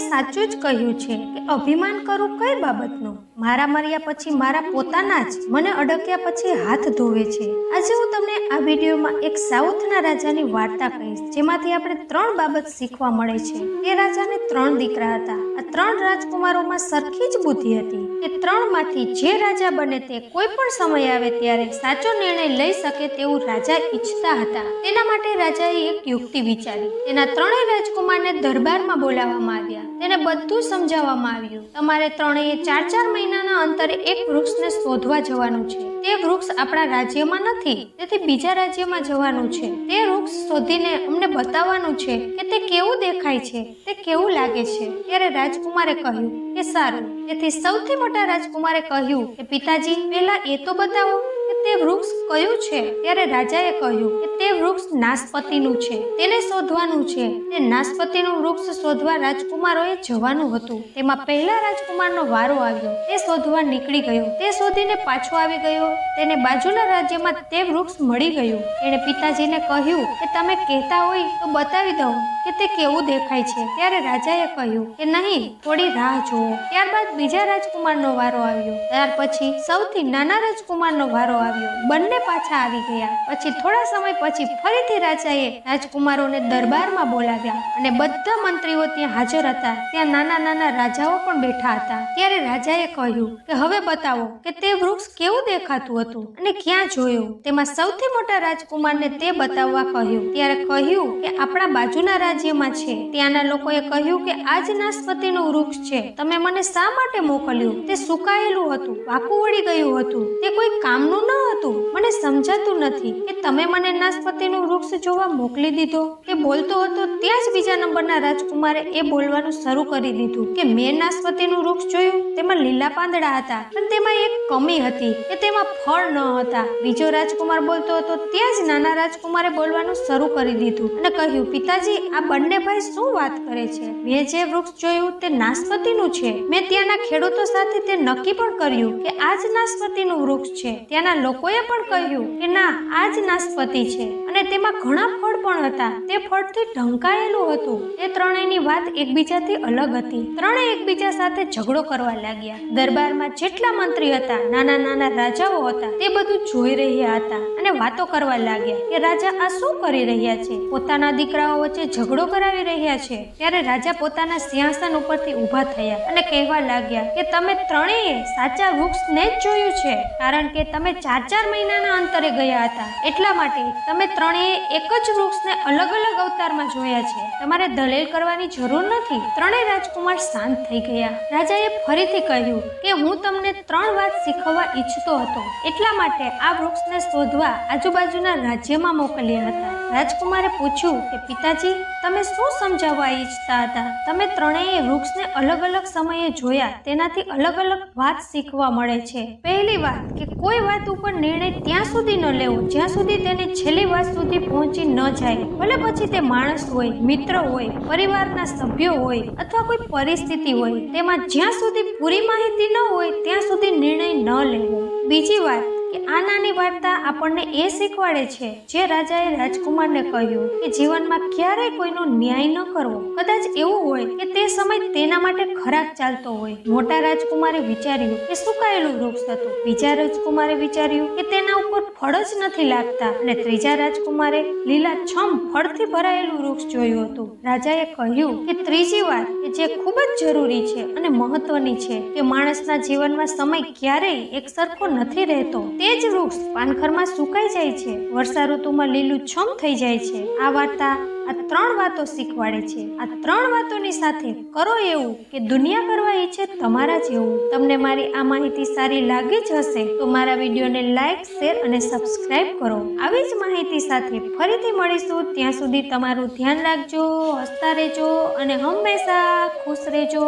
સાચું જ કહ્યું છે કે અભિમાન કરું કઈ બાબતનું? મારા મર્યા પછી મારા પોતાના જ મને અડક્યા પછી હાથ ધોવે છે। આજે હું તમને આ વિડીયોમાં એક સાઉથના રાજાની વાર્તા કહીશ, જેમાંથી આપણે 3 બાબત શીખવા મળે છે। એ રાજાને 3 દીકરા હતા। આ 3 રાજકુમારોમાં સરખી જ બુદ્ધિ હતી કે 3માંથી જે રાજા બને તે કોઈ પણ સમય આવે ત્યારે સાચો નિર્ણય લઈ શકે તેવું રાજા ઈચ્છતા હતા। તેના માટે રાજાએ એક યુક્તિ વિચારી। તેના 3 રાજકુમારને દરબારમાં બોલાવવામાં આવ્યા। તેને બધું સમજાવવામાં આવ્યું। તમારે 3એ 4-4 મહિનાના અંતરે એક વૃક્ષને શોધવા જવાનું છે। તે વૃક્ષ આપણા રાજ્યમાં નથી, તેથી બીજા રાજ્યમાં જવાનું છે। તે વૃક્ષ શોધીને અમને બતાવવાનું છે કે તે કેવું દેખાય છે, તે કેવું લાગે છે। ત્યારે રાજકુમારે કહ્યું કે સારું। તેથી સૌથી મોટા રાજકુમારે કહ્યું કે પિતાજી, પહેલા એ તો બતાવો કે તે વૃક્ષ કયું છે। ત્યારે રાજાએ કહ્યું કે તે વૃક્ષ નાસપતિનું છે, તેને શોધવાનું છે। તે નાસપતિનું વૃક્ષ શોધવા રાજકુમારોએ જવાનું હતું। તેમાં પહેલા રાજકુમારનો વારો આવ્યો। તે શોધવા નીકળી ગયો। તે શોધીને પાછો આવી ગયો। તેને બાજુના રાજ્યમાં તે વૃક્ષ મળી ગયું। એણે પિતાજીને કહ્યું કે તમે કહેતા હોય તો બતાવી દઉં કે તે કેવું દેખાય છે। ત્યારે રાજાએ કહ્યું કે નહીં, થોડી રાહ જુઓ। ત્યારબાદ બીજા રાજકુમારનો વારો આવ્યો। ત્યાર પછી સૌથી નાના રાજકુમારનો વારો આવ્યો। બંને પાછા આવી ગયા। પછી થોડા સમય પછી ફરીથી રાજાએ રાજકુમારોને દરબારમાં બોલાવ્યા અને બધા મંત્રીઓ ત્યાં હાજર હતા। ત્યાં નાના નાના રાજાઓ પણ બેઠા હતા। ત્યારે રાજાએ કહ્યું કે હવે બતાવો કે તે વૃક્ષ કેવું દેખાતું હતું અને ક્યાં જોયું। તેમાં સૌથી મોટા રાજકુમારને તે બતાવવા કહ્યું। ત્યારે કહ્યું કે આપણા બાજુના રાજ્યમાં છે। ત્યાંના લોકોએ કહ્યું કે આ જ નાસપતિનું વૃક્ષ છે। તમે મને શા માટે મોકલ્યું? તે સુકાયેલું હતું, વાંકું વળી ગયું હતું, તે કોઈ કામનું ન હતું। મને સમજાતું નથી કે તમે મને નાસપતિનું વૃક્ષ જોવા મોકલી દીધો। તે બોલતો હતો ત્યાં જ બીજા નંબરના રાજકુમારે એ બોલવાનું શરૂ કરી દીધું કે મેં નાસપતિનું વૃક્ષ જોયું, તેમાં લીલા પાંદડા હતા, પણ તેમાં એક કમી હતી કે તેમાં ફળ ન હતા। બીજો રાજકુમાર બોલતો હતો ત્યાં જ નાના રાજકુમારે બોલવાનું શરૂ કરી દીધું અને કહ્યું, પિતાજી, આ બંને ભાઈ શું વાત કરે છે? મેં જે વૃક્ષ જોયું તે નાસપતિનું છે। મેં ત્યાંના ખેડૂતો સાથે તે નક્કી પણ કર્યું કે આ જ નાસપતિનું વૃક્ષ છે। ત્યાંના લોકોએ પણ કહ્યું કે ના, આ જ નાસપતિ છે અને તેમાં ઘણા ફળ પણ હતા। તે ફળથી ઢંકાયેલું હતું। તે ત્રણેયની વાત એકબીજાથી અલગ હતી। ત્રણેય એકબીજા સાથે ઝઘડો કરવા લાગ્યા। દરબારમાં જેટલા મંત્રી હતા, નાના નાના રાજાઓ હતા, તે બધું જોઈ રહ્યા હતા અને વાતો કરવા લાગ્યા કે રાજા આ શું કરી રહ્યા છે? પોતાના દીકરાઓ વચ્ચે ઝઘડો કરાવી રહ્યા છે। ત્યારે રાજા પોતાના સિંહાસન ઉપરથી ઊભા થયા અને કહેવા લાગ્યા કે તમે ત્રણેય સાચા વૃક્ષને જ જોયું છે, કારણ કે તમે 4-4 મહિનાના અંતરે ગયા હતા। એટલા માટે તમે ત્રણેય એક જ વૃક્ષને અલગ અલગ અવતારમાં જોયા છે। તમારે દલીલ કરવાની જરૂર નથી। ત્રણેય રાજકુમાર શાંત થઈ ગયા। રાજાએ ફરીથી કહ્યું કે હું તમને 3 વાત શીખવવા ઈચ્છતો હતો, એટલા માટે આ વૃક્ષને શોધવા આજુબાજુના રાજ્યમાં મોકલ્યા હતા। રાજકુમારે પૂછ્યું કે પિતાજી, તમે શું સમજાવવા ઈચ્છતા હતા? તમે ત્રણેય વૃક્ષને અલગ અલગ સમયે જોયા, તેનાથી અલગ અલગ વાત શીખવા મળે છે। પહેલી વાત કે કોઈ વાત ઉપર નિર્ણય ત્યાં સુધી ન લેવો જ્યાં સુધી તેની છેલ્લી વાત સુધી પહોંચી ન જાય। ભલે પછી તે માણસ હોય, મિત્ર હોય, પરિવારના સભ્યો હોય અથવા કોઈ પરિસ્થિતિ હોય, તેમાં જ્યાં સુધી પૂરી માહિતી ન હોય ત્યાં સુધી નિર્ણય ન લેવો। બીજી વાત કે આ નાની વાર્તા આપણને એ શીખવાડે છે, જે રાજાએ રાજકુમારને કહ્યું કે જીવનમાં ક્યારેય કોઈનો ન્યાય ન કરવો। કદાચ એવું હોય કે તે સમય તેના માટે ખરાબ ચાલતો હોય। મોટા રાજકુમારે વિચાર્યું કે સુકાયેલું વૃક્ષ હતું। બીજા રાજકુમારે વિચાર્યું કે તેના ઉપર ફળ જ નથી લાગતા અને ત્રીજા રાજકુમારે લીલાછમ ફળથી ભરાયેલું વૃક્ષ જોયું હતું। રાજાએ કહ્યું કે ત્રીજી વાત કે જે ખૂબ જ જરૂરી છે અને મહત્વની છે કે માણસના જીવનમાં સમય ક્યારેય એક સરખો નથી રહેતો। તે જ વૃક્ષ પાનખરમાં સુકાઈ જાય છે, વર્ષા ઋતુમાં લીલું છમ થઈ જાય છે। આ વાર્તા આ 3 વાતો શીખવાડે છે। આ 3 વાતોની સાથે કરો એવું કે દુનિયા કરવા ઈચ્છે તમારા જેવું। તમને મારી આ માહિતી સારી લાગી જ હશે તો મારા વિડીયોને લાઈક, શેર અને સબસ્ક્રાઇબ કરો। આવી જ માહિતી સાથે ફરીથી મળીશું। ત્યાં સુધી તમારું ધ્યાન રાખજો, હસતા રહેજો અને હંમેશા ખુશ રહેજો।